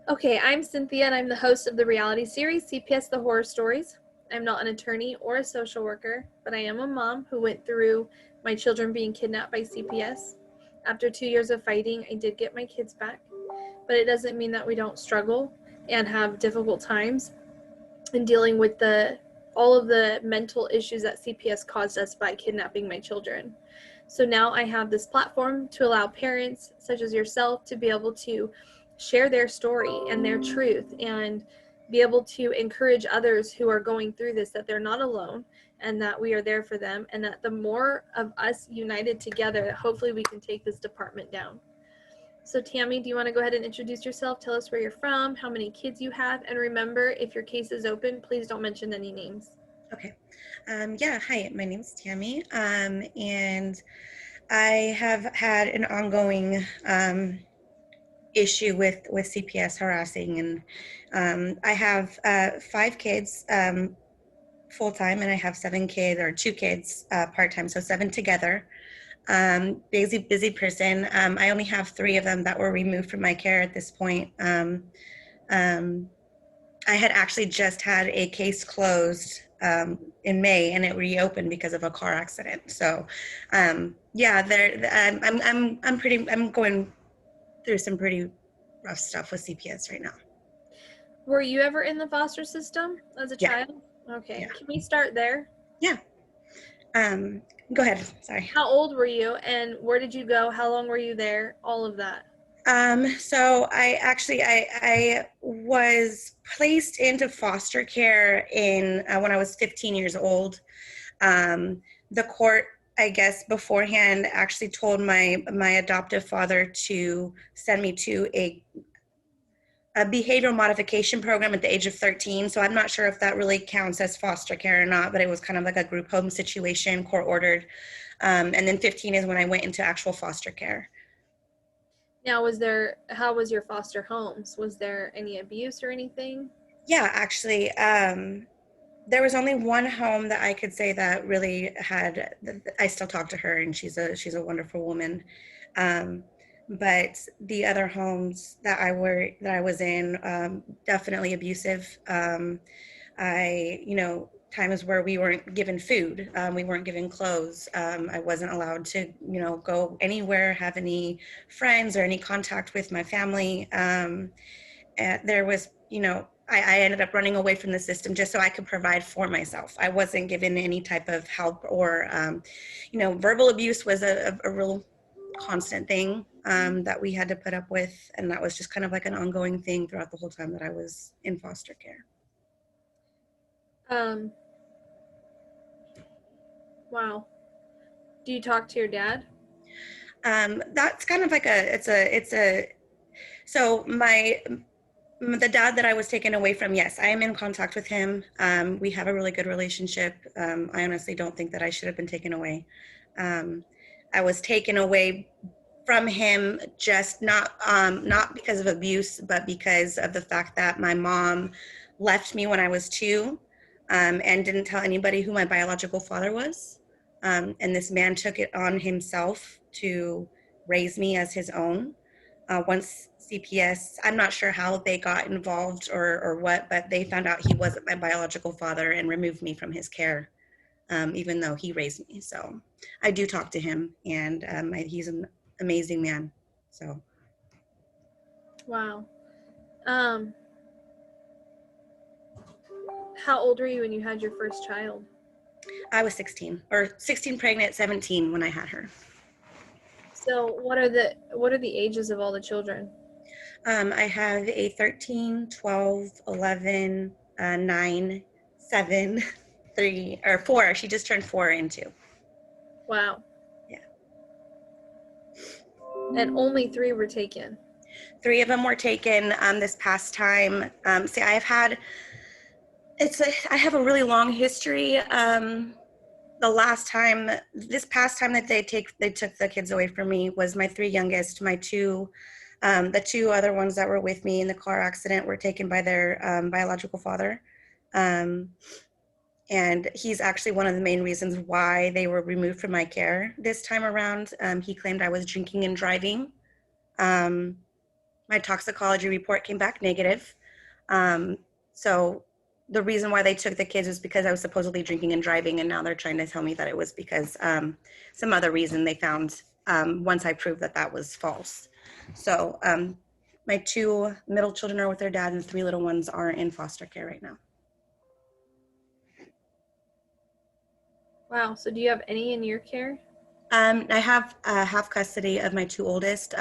Okay, I'm Cynthia, and I'm the host of the reality series CPS The Horror Stories. I'm not an attorney or a social worker, but I am a mom who went through my children being kidnapped by CPS. After 2 years of fighting, I did get my kids back, but it doesn't mean that we don't struggle and have difficult times in dealing with all of the mental issues that CPS caused us by kidnapping my children. So now I have this platform to allow parents such as yourself to be able to share their story and their truth and be able to encourage others who are going through this that they're not alone and that we are there for them, and that the more of us united together, hopefully we can take this department down. So Tami, do you want to go ahead and introduce yourself? Tell us where you're from, how many kids you have, and remember, if your case is open, please don't mention any names. Okay. Yeah, hi, my name is Tami, and I have had an ongoing issue with CPS harassing, and I have 5 kids full-time, and I have 7 kids, or 2 kids part-time, so 7 together. Busy person. I only have 3 of them that were removed from my care at this point. Um, I had actually just had a case closed in May, and it reopened because of a car accident. So, yeah, I'm going through some pretty rough stuff with CPS right now. Were you ever in the foster system as a Yeah, child? Okay, yeah, can we start there? yeah. Um, Go ahead. Sorry. How old were you and where did you go? How long were you there? All of that. So I was placed into foster care in when I was 15 years old. The court, I guess, beforehand actually told my adoptive father to send me to a behavioral modification program at the age of 13. So I'm not sure if that really counts as foster care or not, but it was kind of like a group home situation, court ordered. And then 15 is when I went into actual foster care. Now, how was your foster homes? Was there any abuse or anything? Yeah, actually, there was only one home that I could say that really had. I still talk to her, and she's a wonderful woman. Um, but the other homes that I was in, definitely abusive. Times where we weren't given food, we weren't given clothes. I wasn't allowed to, go anywhere, have any friends or any contact with my family. There was, I ended up running away from the system just so I could provide for myself. I wasn't given any type of help or, verbal abuse was a real constant thing that we had to put up with. And that was just kind of like an ongoing thing throughout the whole time that I was in foster care. Um, wow. Do you talk to your dad? That's kind of like so the dad that I was taken away from, yes, I am in contact with him. We have a really good relationship. I honestly don't think that I should have been taken away. I was taken away from him just not because of abuse, but because of the fact that my mom left me when I was 2, and didn't tell anybody who my biological father was. And this man took it on himself to raise me as his own. Once CPS, I'm not sure how they got involved or what, but they found out he wasn't my biological father and removed me from his care, even though he raised me. So I do talk to him, and he's an amazing man. So Wow. Um, how old were you when you had your first child? I was 16 pregnant, 17 when I had her. So what are the ages of all the children? I have a 13, 12, 11, 9, 7, 3, or 4. She just turned 4 and 2. Wow. Yeah. And only 3 were taken. 3 of them were taken this past time. I have a really long history. This past time that they took the kids away from me was my 3 youngest. The 2 other ones that were with me in the car accident were taken by their biological father. And he's actually one of the main reasons why they were removed from my care this time around. He claimed I was drinking and driving. My My toxicology report came back negative. So the reason why they took the kids was because I was supposedly drinking and driving, and now they're trying to tell me that it was because some other reason they found once I proved that that was false. So my 2 middle children are with their dad, and the 3 little ones are in foster care right now. Wow. So do you have any in your care? I have half custody of my 2 oldest,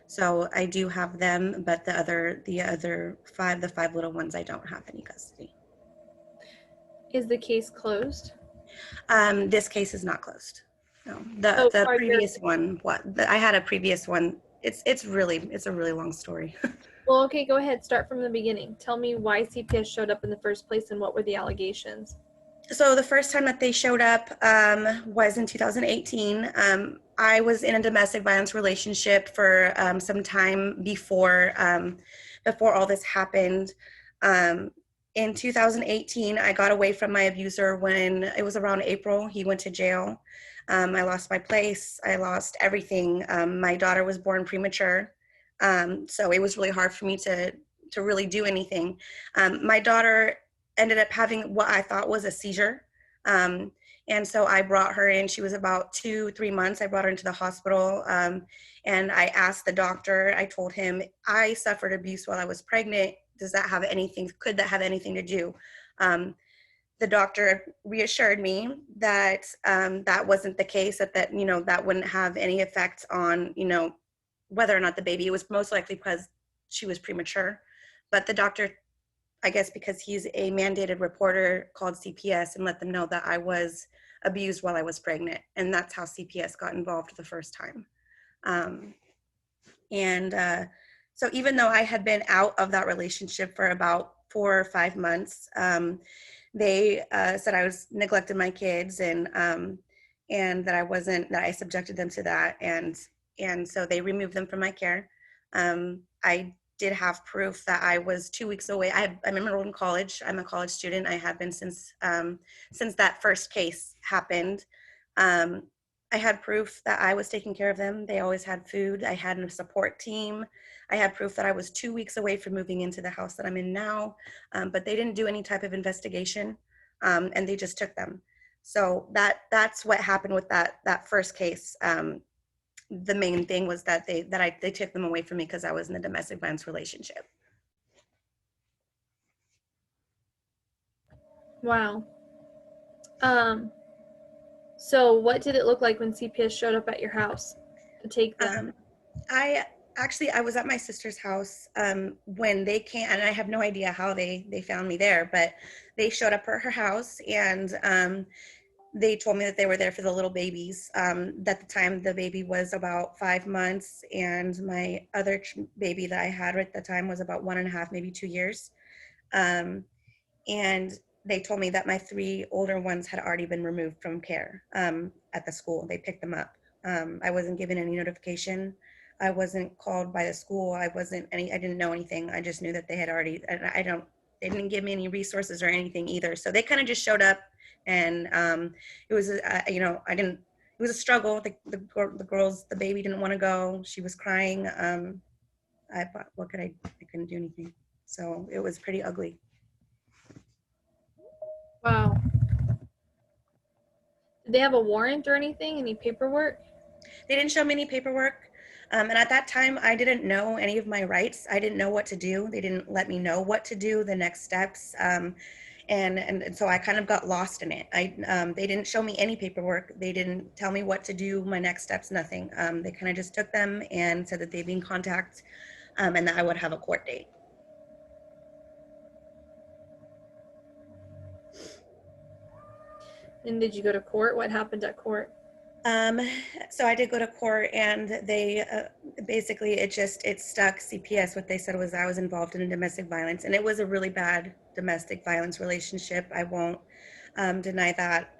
so I do have them, but the other 5, the 5 little ones, I don't have any custody. Is the case closed? This case is not closed. No, Oh, the previous one, I had a previous one. It's a really long story. Well, okay, go ahead. Start from the beginning. Tell me why CPS showed up in the first place and what were the allegations? So the first time that they showed up was in 2018. I was in a domestic violence relationship for some time before all this happened. In 2018, I got away from my abuser when it was around April. He went to jail. I lost my place. I lost everything. My daughter was born premature, so it was really hard for me to really do anything. My daughter ended up having what I thought was a seizure. And so I brought her in. She was about 2-3 months. I brought her into the hospital. And I asked the doctor, I told him, I suffered abuse while I was pregnant. Could that have anything to do? The doctor reassured me that that wasn't the case, that wouldn't have any effect on, whether or not the baby, it was most likely because she was premature. But the doctor, I guess because he's a mandated reporter, called CPS and let them know that I was abused while I was pregnant. And that's how CPS got involved the first time. So even though I had been out of that relationship for about 4 or 5 months, they said I was neglecting my kids and that I subjected them to that. And so they removed them from my care. I did have proof that I was 2 weeks away. I'm enrolled in college. I'm a college student. I have been since that first case happened. I had proof that I was taking care of them. They always had food. I had a support team. I had proof that I was 2 weeks away from moving into the house that I'm in now, but they didn't do any type of investigation, and they just took them. So that's what happened with that first case. The main thing was that they took them away from me because I was in a domestic violence relationship. Wow. So what did it look like when CPS showed up at your house to take them? I was at my sister's house when they came, and I have no idea how they found me there, but they showed up at her house, and they told me that they were there for the little babies. At the time, the baby was about 5 months, and my other baby that I had at the time was about 1.5, maybe 2 years. And they told me that my 3 older ones had already been removed from care at the school. They picked them up. I wasn't given any notification. I wasn't called by the school. I didn't know anything. I just knew that they had already, they didn't give me any resources or anything either. So they kind of just showed up, and it was, it was a struggle. The baby didn't want to go. She was crying. I thought, I couldn't do anything. So it was pretty ugly. Wow. Did they have a warrant or anything? Any paperwork? They didn't show me any paperwork. And at that time, I didn't know any of my rights. I didn't know what to do. They didn't let me know what to do, the next steps. And so I kind of got lost in it. They didn't show me any paperwork. They didn't tell me what to do, my next steps, nothing. They kind of just took them and said that they'd be in contact, and that I would have a court date. And did you go to court? What happened at court? So I did go to court, and they basically it stuck. CPS, what they said was I was involved in domestic violence, and it was a really bad domestic violence relationship. I won't deny that.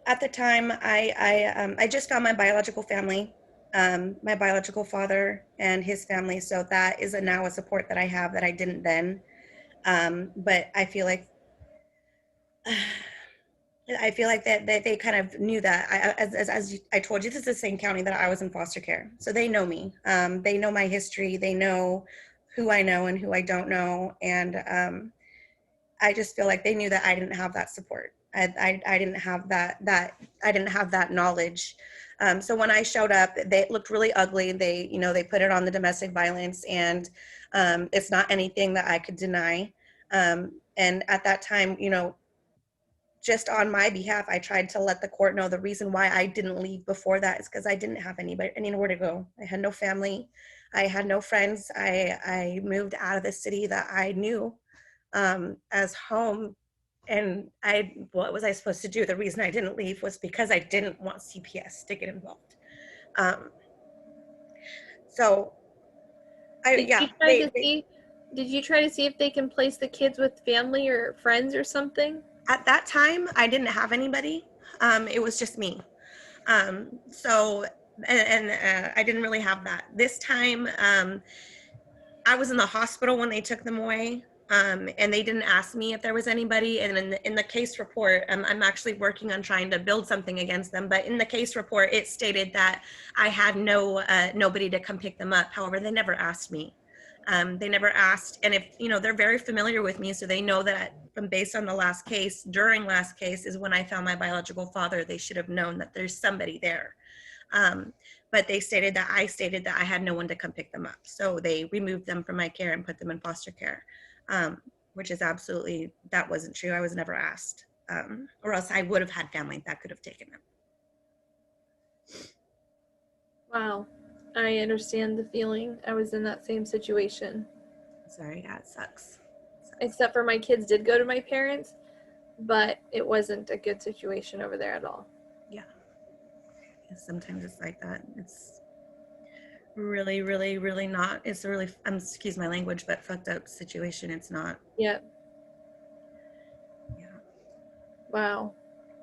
At the time, I just found my biological family, my biological father and his family. So that is now a support that I have that I didn't then. But I feel like I feel like that they kind of knew that. I told you, this is the same county that I was in foster care, so they know me. They know my history. They know who I know and who I don't know, and I just feel like they knew that I didn't have that support. I didn't have I didn't have that knowledge. So when I showed up, they looked really ugly. They put it on the domestic violence, and it's not anything that I could deny. And at that time, just on my behalf, I tried to let the court know the reason why I didn't leave before that is because I didn't have anywhere to go. I had no family. I had no friends. I moved out of the city that I knew as home. And what was I supposed to do? The reason I didn't leave was because I didn't want CPS to get involved. Um, so Did you try to see? Did you try to see if they can place the kids with family or friends or something? at that time, I didn't have anybody. It was just me. So, and I didn't really have that. This time, I was in the hospital when they took them away. And they didn't ask me if there was anybody. And in the case report, I'm actually working on trying to build something against them. But in the case report, it stated that I had nobody to come pick them up. However, they never asked me. They never asked. And if, they're very familiar with me, so they know that from based on the last case, during last case is when I found my biological father, they should have known that there's somebody there. But I stated that I had no one to come pick them up. So they removed them from my care and put them in foster care, which is that wasn't true. I was never asked, or else I would have had family that could have taken them. Wow. I understand the feeling. I was in that same situation. Sorry, yeah, it sucks. Except for my kids did go to my parents, but it wasn't a good situation over there at all. Yeah. Sometimes it's like that. It's really, really, really not. It's a really, excuse my language, but fucked up situation. It's not. Yep. Yeah. Wow.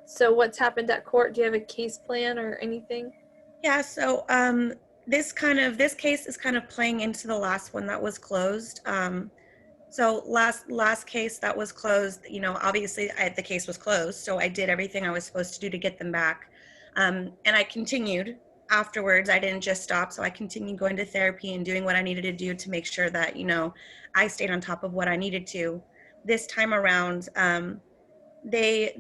So what's happened at court? Do you have a case plan or anything? Yeah, so this case is kind of playing into the last one that was closed. So last case that was closed, obviously the case was closed, so I did everything I was supposed to do to get them back. And I continued afterwards. I didn't just stop, so I continued going to therapy and doing what I needed to do to make sure that, I stayed on top of what I needed to. This time around, the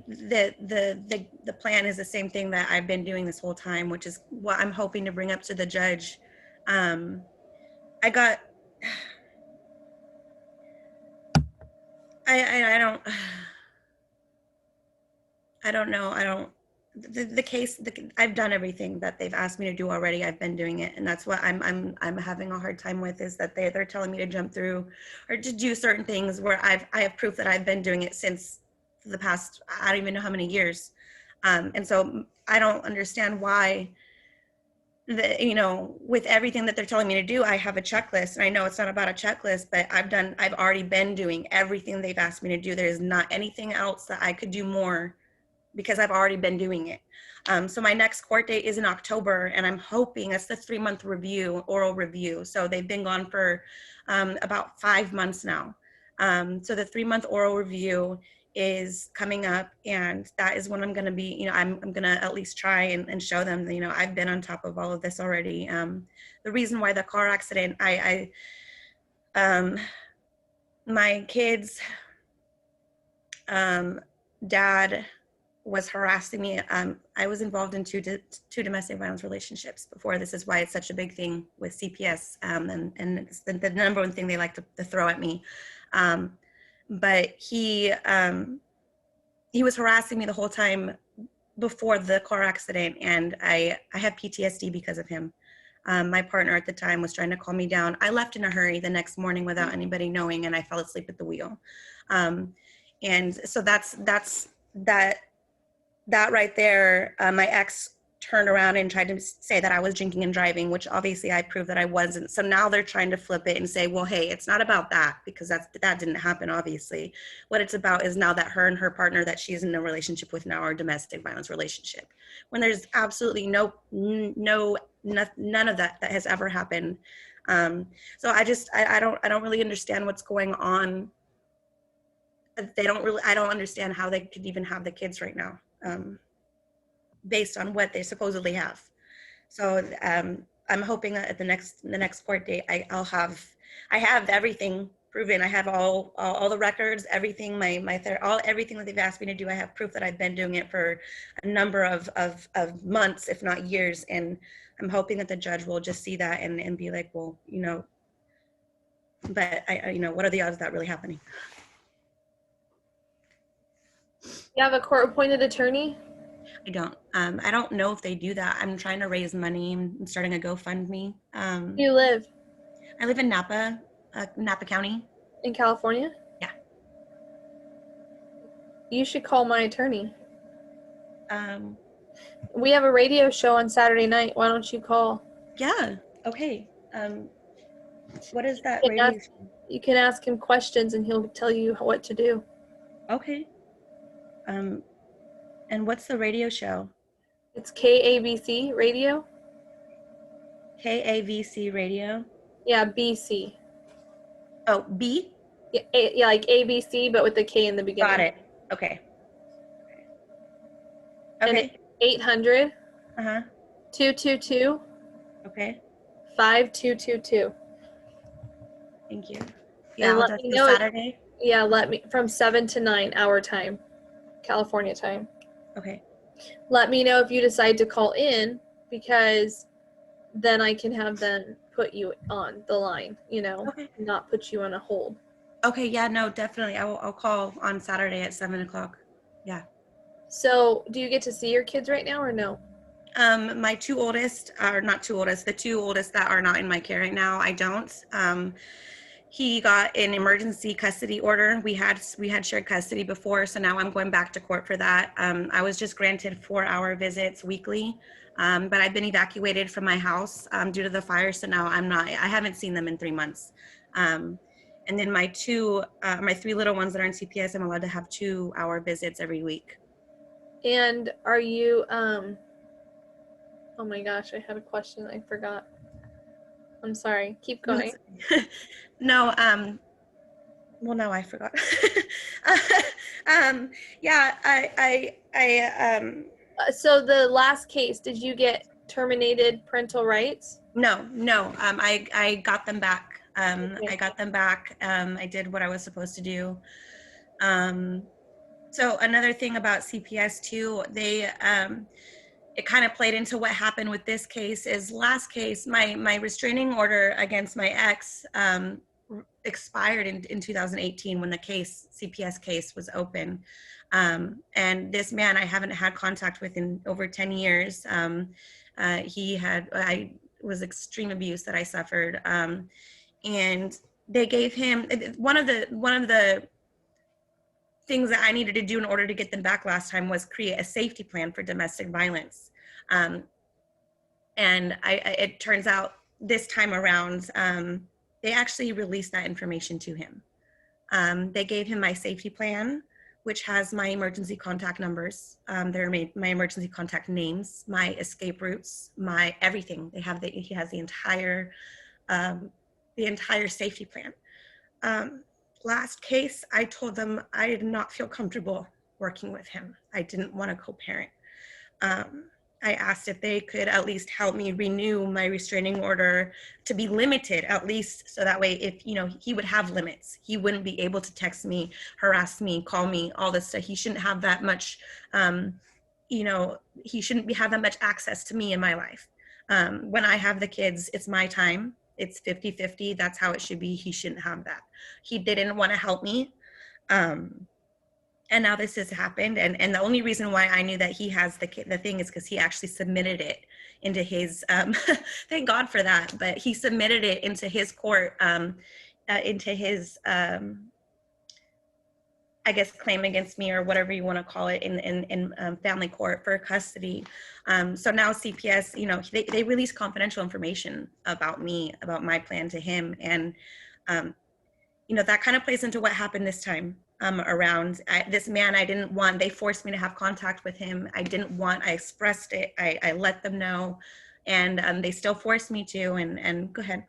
plan is the same thing that I've been doing this whole time, which is what I'm hoping to bring up to the judge. I got I don't know. The case, I've done everything that they've asked me to do already. I've been doing it, and that's what I'm having a hard time with, is that they're telling me to jump through or to do certain things where I have proof that I've been doing it since the past, I don't even know how many years. And so I don't understand why, with everything that they're telling me to do, I have a checklist. And I know it's not about a checklist, but I've already been doing everything they've asked me to do. There is not anything else that I could do more, because I've already been doing it. So my next court date is in October, and I'm hoping it's the 3-month oral review. So they've been gone for about 5 months now. So the 3-month oral review is coming up, and that is when I'm going to be, I'm going to at least try and show them, I've been on top of all of this already. The reason why the car accident, my kids' dad was harassing me. I was involved in two domestic violence relationships before. This is why it's such a big thing with CPS, and it's the number one thing they like to throw at me. But he was harassing me the whole time before the car accident, and I have PTSD because of him. My partner at the time was trying to calm me down. I left in a hurry the next morning without anybody knowing, and I fell asleep at the wheel. And so that's that right there. My ex turned around and tried to say that I was drinking and driving, which obviously I proved that I wasn't. So now they're trying to flip it and say, well, hey, it's not about that, because that didn't happen, obviously. What it's about is now that her and her partner that she's in a relationship with now are a domestic violence relationship, when there's absolutely none of that has ever happened. So I don't really understand what's going on. I don't understand how they could even have the kids right now. based on what they supposedly have. So I'm hoping that at the next court date, I have everything proven. I have all the records, everything, everything that they've asked me to do. I have proof that I've been doing it for a number of months, if not years. And I'm hoping that the judge will just see that and be like, well, but what are the odds of that really happening? You have a court-appointed attorney? I don't. I don't know if they do that. I'm trying to raise money. I'm starting a GoFundMe. Where do you live? I live in Napa County. In California? Yeah. You should call my attorney. Um, We have a radio show on Saturday night. Why don't you call? Yeah. Okay. What is that radio show? You can ask him questions and he'll tell you what to do. Okay. And what's the radio show? It's KABC radio. KAVC radio? Yeah, BC. Oh, B? Yeah, like ABC, but with the K in the beginning. Got it. Okay. Okay. And 800 Uh-huh. 222 Okay. 5222. Thank you. Yeah, and that's the Saturday? Yeah, from 7 to 9 our time, California time. Okay. Let me know if you decide to call in, because then I can have them put you on the line, Okay. Not put you on a hold. Okay, yeah, no, definitely. I'll call on Saturday at 7 o'clock. Yeah. So do you get to see your kids right now or no? My two oldest are not two oldest, the two oldest that are not in my care right now, I don't. He got an emergency custody order. We had shared custody before, so now I'm going back to court for that. I was just granted 4-hour visits weekly, but I've been evacuated from my house due to the fire, so now I haven't seen them in 3 months. And then my 3 little ones that are in CPS, I'm allowed to have 2-hour visits every week. And are you, oh my gosh, I had a question I forgot. I'm sorry. Keep going. No, well, no, I forgot. So the last case, did you get terminated parental rights? No. I got them back. Okay. I got them back. I did what I was supposed to do. So another thing about CPS too, it kind of played into what happened with this case. Is last case, my restraining order against my ex expired in 2018 when the CPS case was open. And this man I haven't had contact with in over 10 years. I was extreme abuse that I suffered. And they gave him, one of the things that I needed to do in order to get them back last time was create a safety plan for domestic violence. And it turns out this time around, they actually released that information to him. They gave him my safety plan, which has my emergency contact numbers. My emergency contact names, my escape routes, my everything. He has the entire safety plan. Last case, I told them I did not feel comfortable working with him. I didn't want to co-parent. I asked if they could at least help me renew my restraining order to be limited, at least, so that way if, he would have limits. He wouldn't be able to text me, harass me, call me, all this stuff. He shouldn't have that much, he shouldn't have that much access to me in my life. When I have the kids, it's my time. It's 50-50. That's how it should be. He shouldn't have that. He didn't want to help me. And now this has happened. And the only reason why I knew that he has the thing is because he actually submitted it into his, thank God for that, but he submitted it into his court, into his, I guess, claim against me or whatever you want to call it in family court for custody. So now CPS, they release confidential information about me, about my plan to him. And, that kind of plays into what happened this time around this man. I didn't want, they forced me to have contact with him. I expressed it. I let them know, and they still forced me to, and go ahead.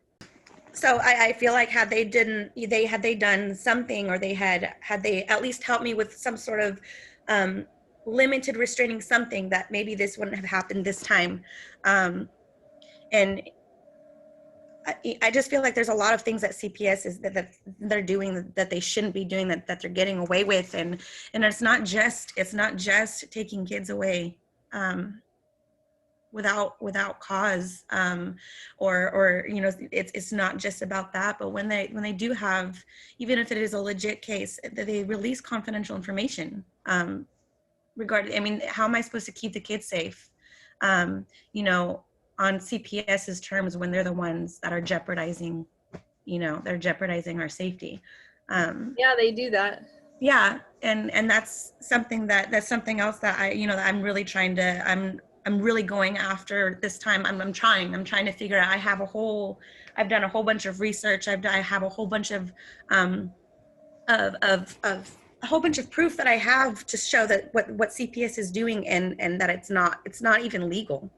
So I feel like had they done something, or had they at least helped me with some sort of limited restraining something, that maybe this wouldn't have happened this time. And I just feel like there's a lot of things that CPS is that they're doing that they shouldn't be doing, that they're getting away with. And it's not just taking kids away without cause, or it's not just about that. But when they do have, even if it is a legit case, that they release confidential information regarding, I mean, how am I supposed to keep the kids safe, you know, on CPS's terms, when they're the ones that are jeopardizing, they're jeopardizing our safety. Yeah, they do that. Yeah, and that's something else that that I'm really trying to, I'm really going after this time. I'm trying to figure out. I've done a whole bunch of research. I have a whole bunch of a whole bunch of proof that I have to show that what CPS is doing, and that it's not even legal.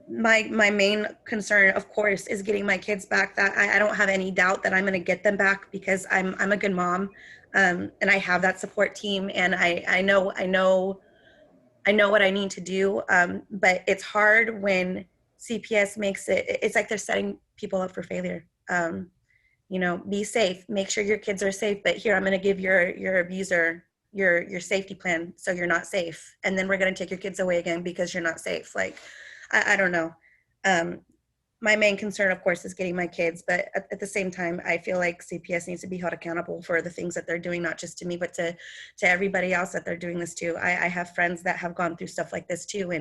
My main concern, of course, is getting my kids back. That I don't have any doubt that I'm going to get them back, because I'm a good mom, and I have that support team, and I know what I need to do. But it's hard when CPS makes it's like they're setting people up for failure. Be safe, make sure your kids are safe, but here, I'm going to give your abuser your safety plan, so you're not safe, and then we're going to take your kids away again because you're not safe. Like, I don't know. My main concern, of course, is getting my kids, but at the same time, I feel like CPS needs to be held accountable for the things that they're doing, not just to me, but to everybody else that they're doing this to. I have friends that have gone through stuff like this too,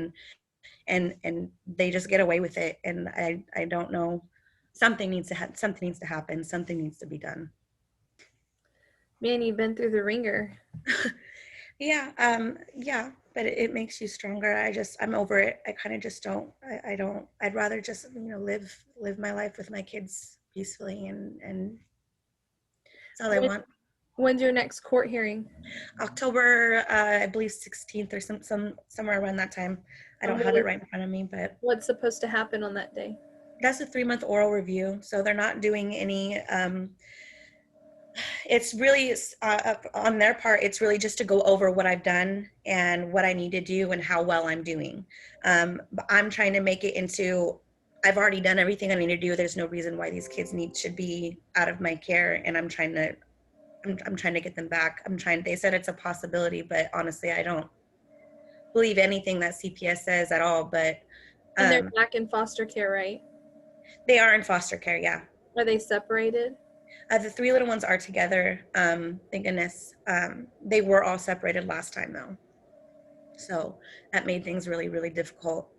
and they just get away with it, and I don't know. Something needs to happen. Something needs to be done. Man, you've been through the ringer. Yeah, but it makes you stronger. I'm over it. I kind of just don't, I'd rather just, live my life with my kids peacefully, and that's all I want. When's your next court hearing? October, I believe 16th, or somewhere around that time. I don't have it right in front of me, but what's supposed to happen on that day? That's a 3-month oral review. So they're not doing any, it's really, on their part, it's really just to go over what I've done and what I need to do and how well I'm doing. But I'm trying to make it into, I've already done everything I need to do. There's no reason why these kids should be out of my care. And I'm trying to get them back. They said it's a possibility, but honestly, I don't believe anything that CPS says at all. But and they're back in foster care, right? They are in foster care, yeah. Are they separated? The 3 little ones are together, thank goodness. They were all separated last time, though. So that made things really, really difficult.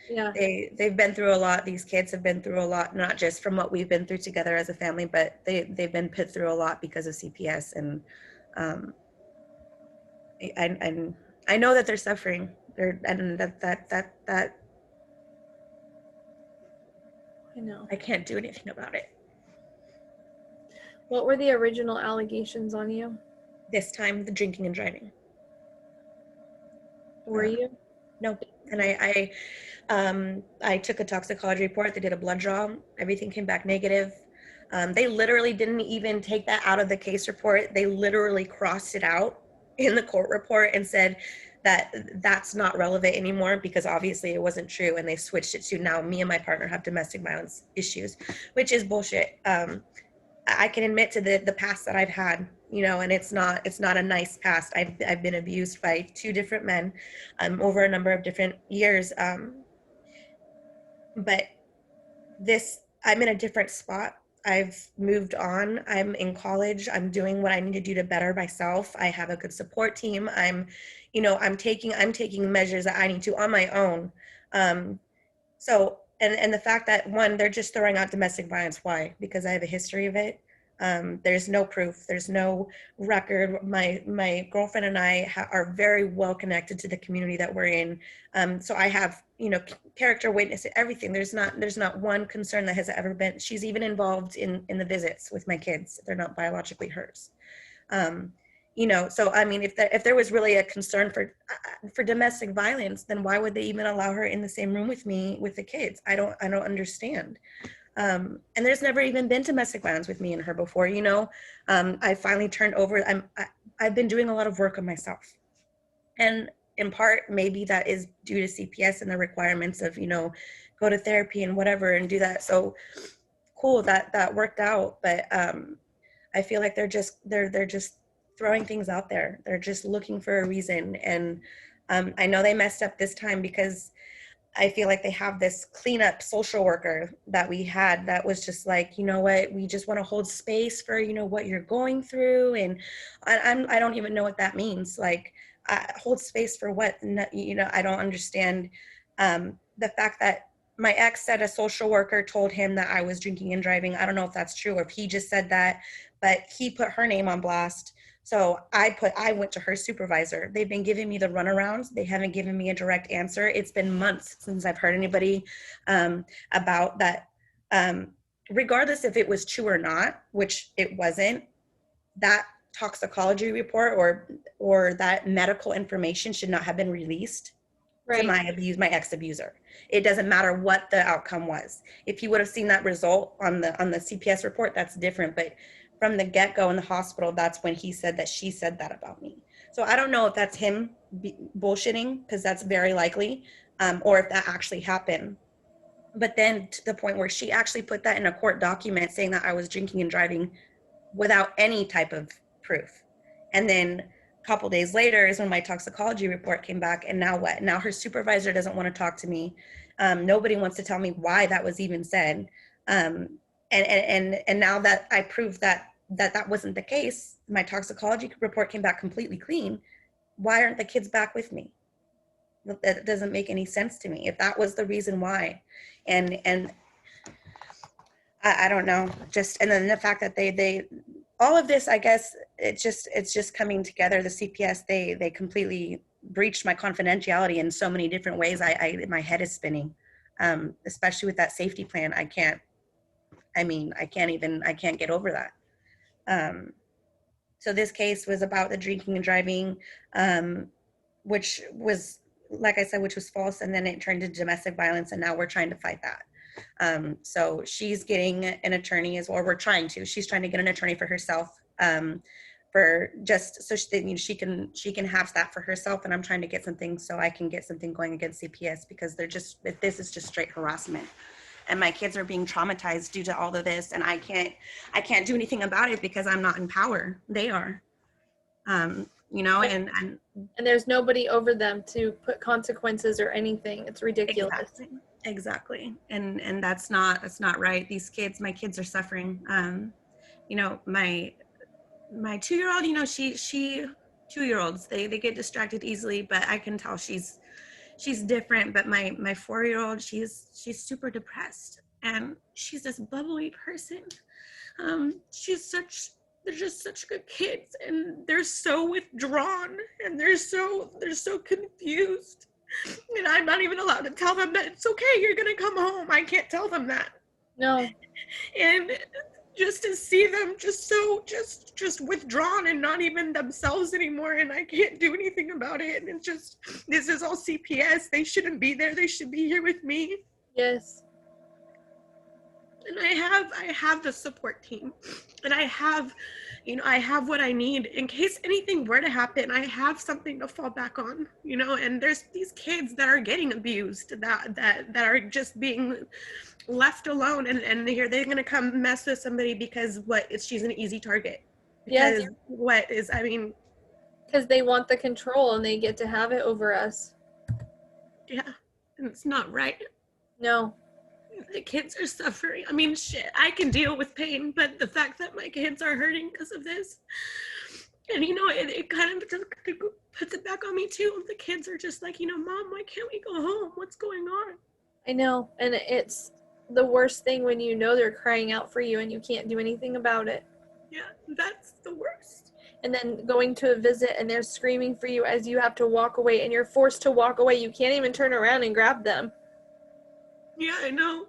Yeah. They've been through a lot. These kids have been through a lot, not just from what we've been through together as a family, but they've been put through a lot because of CPS. And I know that they're suffering. I know. I can't do anything about it. What were the original allegations on you? This time, the drinking and driving. Were you? No. And I took a toxicology report. They did a blood draw. Everything came back negative. They literally didn't even take that out of the case report. They literally crossed it out in the court report and said that that's not relevant anymore, because obviously it wasn't true. And they switched it to, now me and my partner have domestic violence issues, which is bullshit. I can admit to the past that I've had, and it's not a nice past. I've been abused by 2 different men over a number of different years. But I'm in a different spot. I've moved on. I'm in college. I'm doing what I need to do to better myself. I have a good support team. I'm taking measures that I need to on my own. So, and the fact that, one, they're just throwing out domestic violence. Why? Because I have a history of it. There's no proof. There's no record. My girlfriend and I are very well connected to the community that we're in. So I have, character witness, everything. There's not one concern that has ever been. She's even involved in the visits with my kids. They're not biologically hers. So I mean, if there was really a concern for domestic violence, then why would they even allow her in the same room with me with the kids? I don't understand. And there's never even been domestic violence with me and her before, you know. I finally turned over. I've been doing a lot of work on myself. And in part, maybe that is due to CPS and the requirements of, you know, go to therapy and whatever and do that. So cool, that worked out. But I feel like they're just throwing things out there. They're just looking for a reason. And I know they messed up this time because I feel like they have this cleanup social worker that we had that was just like, you know what, we just want to hold space for, you know, what you're going through. And I don't even know what that means. Like, hold space for what? You know, I don't understand the fact that my ex said a social worker told him that I was drinking and driving. I don't know if that's true or if he just said that, but he put her name on blast. So I went to her supervisor. They've been giving me the runarounds. They haven't given me a direct answer. It's been months since I've heard anybody about that. Regardless if it was true or not, which it wasn't, that toxicology report or that medical information should not have been released to my ex-abuser. It doesn't matter what the outcome was. If you would have seen that result on the CPS report, that's different. But from the get-go in the hospital, that's when he said that she said that about me. So I don't know if that's him bullshitting, because that's very likely, or if that actually happened. But then to the point where she actually put that in a court document saying that I was drinking and driving without any type of proof. And then a couple days later is when my toxicology report came back. And now what? Now her supervisor doesn't want to talk to me. Nobody wants to tell me why that was even said. And now that I proved that wasn't the case, my toxicology report came back completely clean. Why aren't the kids back with me? That doesn't make any sense to me. If that was the reason why, and I don't know. And then the fact that they all of this, I guess it's just coming together. The CPS, they completely breached my confidentiality in so many different ways. My head is spinning, especially with that safety plan. I can't get over that. So this case was about the drinking and driving, which was, like I said, which was false. And then it turned into domestic violence. And now we're trying to fight that. So she's getting an attorney as well. She's trying to get an attorney for herself, for just so she can have that for herself. And I'm trying to get something so I can get something going against CPS, because this is just straight harassment. And my kids are being traumatized due to all of this. And I can't do anything about it because I'm not in power. They are, you know, and there's nobody over them to put consequences or anything. It's ridiculous. Exactly. And that's not right. My kids are suffering. You know, my 2-year-old, you know, she 2-year-olds, they get distracted easily, but I can tell she's different. But my 4-year-old, she's super depressed, and she's this bubbly person. They're just such good kids, and they're so withdrawn, and they're so confused. And I'm not even allowed to tell them that it's okay, you're gonna come home. I can't tell them that. No. And just to see them just withdrawn and not even themselves anymore, and I can't do anything about it. And it's just, this is all CPS. They shouldn't be there. They should be here with me. Yes. And I have the support team, and I have what I need in case anything were to happen. I have something to fall back on, you know. And there's these kids that are getting abused, that are just being left alone, and they're going to come mess with somebody because she's an easy target. Because because they want the control and they get to have it over us. Yeah, and it's not right. No. The kids are suffering. I mean, shit, I can deal with pain, but the fact that my kids are hurting because of this, and, you know, it kind of just puts it back on me too. The kids are just like, you know, Mom, why can't we go home? What's going on? I know, and it's the worst thing when you know they're crying out for you and you can't do anything about it. Yeah, that's the worst. And then going to a visit and they're screaming for you as you have to walk away, and you're forced to walk away. You can't even turn around and grab them. Yeah, I know.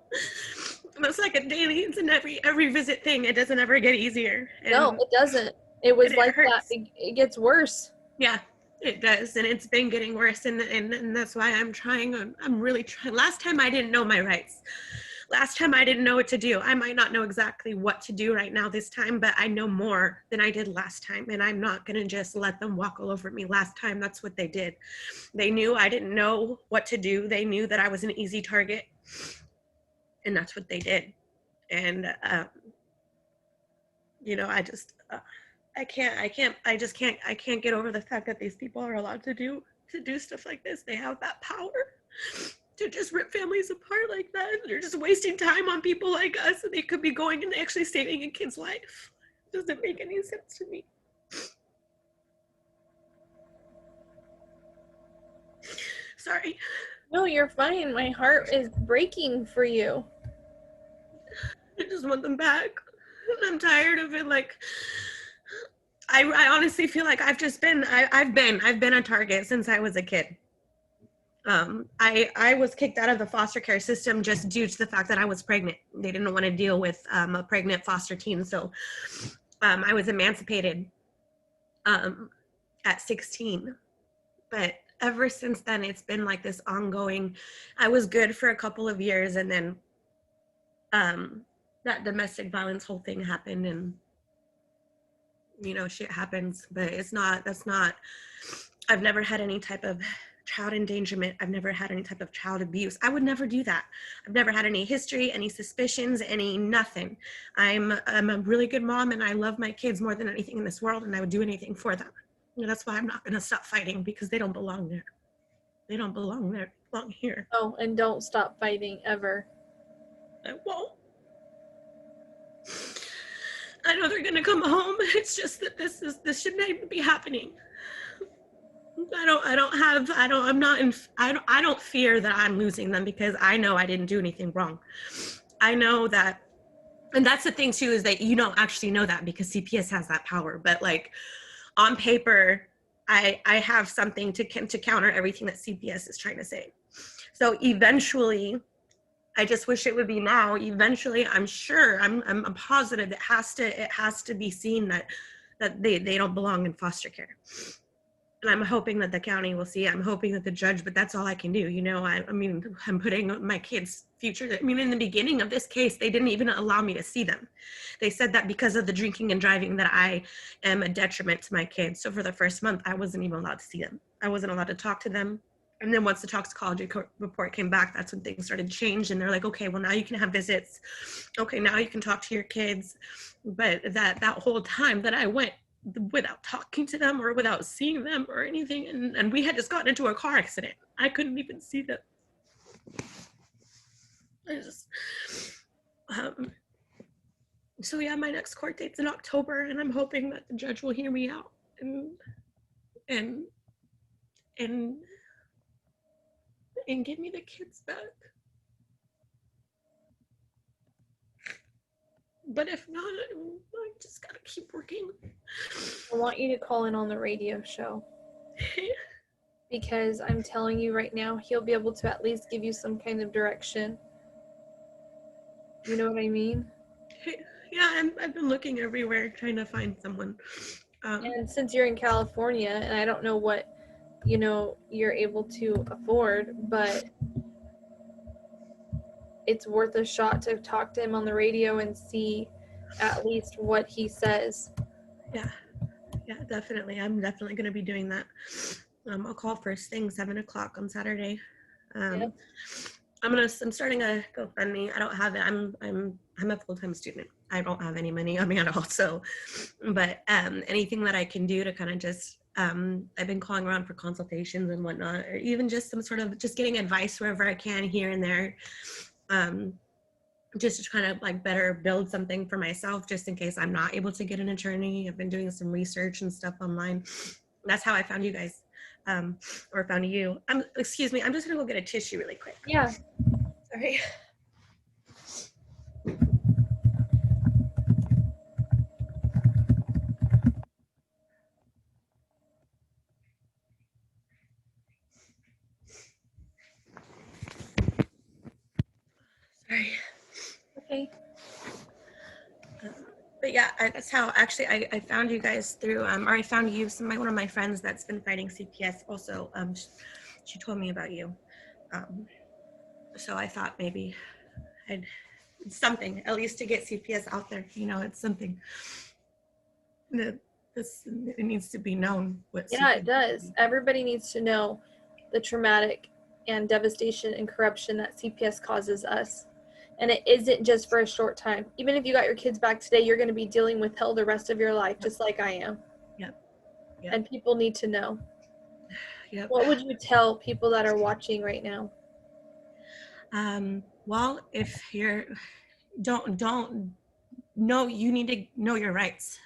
It's like a daily, it's an every visit thing. It doesn't ever get easier. And no, it doesn't. It was like that. It gets worse. Yeah, it does. And it's been getting worse. And that's why I'm trying. I'm really trying. Last time I didn't know my rights. last time I didn't know what to do. I might not know exactly what to do right now this time, but I know more than I did last time. And I'm not going to just let them walk all over me. Last time, that's what they did. They knew I didn't know what to do. They knew that I was an easy target. And that's what they did. And, you know, I just, I can't get over the fact that these people are allowed to do stuff like this. They have that power to just rip families apart like that. They're just wasting time on people like us, and they could be going and actually saving a kid's life. It doesn't make any sense to me. Sorry. No, you're fine. My heart is breaking for you. I just want them back. I'm tired of it. Like, I honestly feel like I've been a target since I was a kid. I was kicked out of the foster care system just due to the fact that I was pregnant. They didn't want to deal with a pregnant foster teen, so I was emancipated at 16. But ever since then, it's been like this ongoing. I was good for a couple of years, and then that domestic violence whole thing happened, and you know, shit happens. But that's not. I've never had any type of child endangerment. I've never had any type of child abuse. I would never do that. I've never had any history, any suspicions, any nothing. I'm a really good mom, and I love my kids more than anything in this world, and I would do anything for them. And that's why I'm not going to stop fighting, because they don't belong there. They don't belong there. They belong here. Oh, and don't stop fighting ever. I won't. I know they're going to come home. It's just that this shouldn't even be happening. I don't fear that I'm losing them, because I know I didn't do anything wrong. I know that, and that's the thing too, is that you don't actually know that because CPS has that power. But like on paper, I have something to counter everything that CPS is trying to say. So eventually, I just wish it would be now. Eventually, I'm sure, I'm positive it has to be seen that they don't belong in foster care. And I'm hoping that the county will see it. I'm hoping that the judge, but that's all I can do. You know, I mean, I'm putting my kids' future. I mean, in the beginning of this case, they didn't even allow me to see them. They said that because of the drinking and driving that I am a detriment to my kids. So for the first month, I wasn't even allowed to see them. I wasn't allowed to talk to them. And then once the toxicology report came back, that's when things started to change. And they're like, okay, well, now you can have visits. Okay, now you can talk to your kids. But that whole time that I went without talking to them or without seeing them or anything, and we had just gotten into a car accident. I couldn't even see them. So yeah, my next court date's in October, and I'm hoping that the judge will hear me out and give me the kids back. But if not, I just gotta keep working. I want you to call in on the radio show. Because I'm telling you right now, he'll be able to at least give you some kind of direction. You know what I mean? Yeah, I've been looking everywhere trying to find someone. And since you're in California, and I don't know what, you know, you're able to afford, but it's worth a shot to talk to him on the radio and see at least what he says. Yeah, definitely. I'm definitely going to be doing that. I'll call first thing 7:00 on Saturday. Yep. I'm starting a GoFundMe. I don't have it. I'm a full-time student. I don't have any money on me at all. So, but anything that I can do to kind of just, I've been calling around for consultations and whatnot, or even just some sort of just getting advice wherever I can here and there. Just to kind of like better build something for myself, just in case I'm not able to get an attorney. I've been doing some research and stuff online. That's how I found you guys, or found you. Excuse me, I'm just gonna go get a tissue really quick. Yeah. Sorry. Sorry. Okay. But yeah, that's how actually I found you guys through, or I found you, one of my friends that's been fighting CPS also, she told me about you. So I thought maybe it's something, at least to get CPS out there. You know, it's something that it needs to be known. What Yeah, CPS it does. Everybody needs to know the traumatic and devastation and corruption that CPS causes us. And it isn't just for a short time. Even if you got your kids back today, you're going to be dealing with hell the rest of your life, just like I am. Yep. And people need to know. Yep. What would you tell people that are watching right now? Well, if you're don't know, you need to know your rights.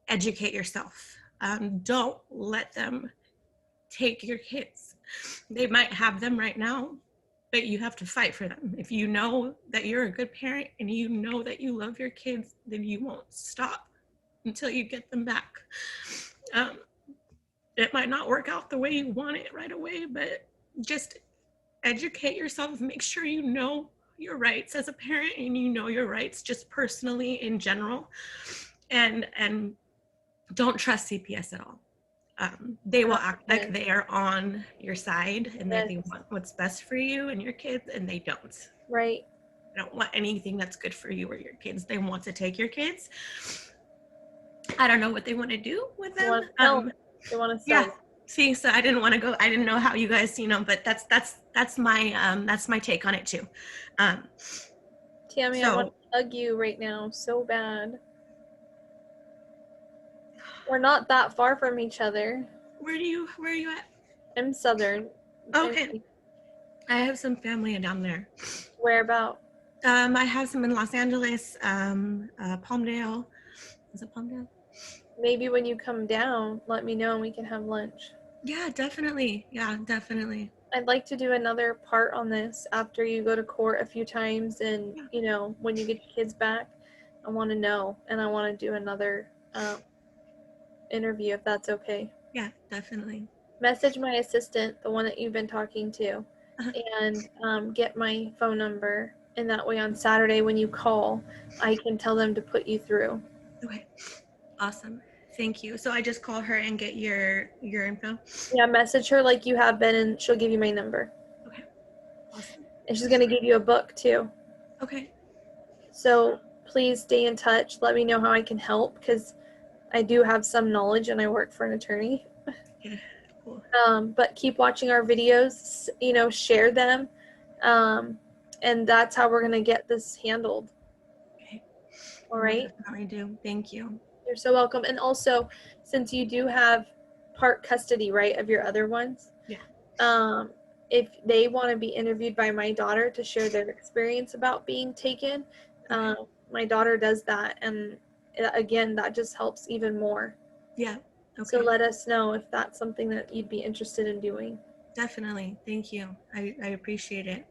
Educate yourself. Don't let them take your kids. They might have them right now, but you have to fight for them. If you know that you're a good parent and you know that you love your kids, then you won't stop until you get them back. It might not work out the way you want it right away, but just educate yourself. Make sure you know your rights as a parent and you know your rights just personally in general. And don't trust CPS at all. They will act like they are on your side and that they want what's best for you and your kids, and they don't. Right. They don't want anything that's good for you or your kids. They want to take your kids. I don't know what they want to do with them. They want to sell. Yeah. See, so I didn't want to go. I didn't know how you guys, but that's my take on it too. Tami, I want to hug you right now so bad. We're not that far from each other. Where are you at? I'm Southern. Okay. I have some family down there. Where about? I have some in Los Angeles, Palmdale. Is it Palmdale? Maybe when you come down, let me know and we can have lunch. Yeah, definitely. I'd like to do another part on this after you go to court a few times and, when you get your kids back, I want to know and I want to do another interview if that's okay. Yeah, definitely. Message my assistant, the one that you've been talking to, and get my phone number. And that way on Saturday when you call, I can tell them to put you through. Okay. Awesome. Thank you. So I just call her and get your info? Yeah, message her like you have been and she'll give you my number. Okay. Awesome. And she's going to give you a book too. Okay. So please stay in touch. Let me know how I can help because I do have some knowledge and I work for an attorney. Yeah, cool. But keep watching our videos, share them. And that's how we're going to get this handled. Okay. All right. I do. Thank you. You're so welcome. And also, since you do have part custody, right, of your other ones. Yeah. If they want to be interviewed by my daughter to share their experience about being taken, my daughter does that. And again, that just helps even more. Yeah. Okay. So let us know if that's something that you'd be interested in doing. Definitely. Thank you. I appreciate it.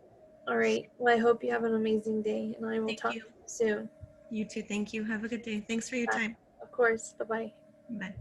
All right. Well, I hope you have an amazing day, and I will talk to you soon. You too. Thank you. Have a good day. Thanks for your time. Of course. Bye-bye. Bye.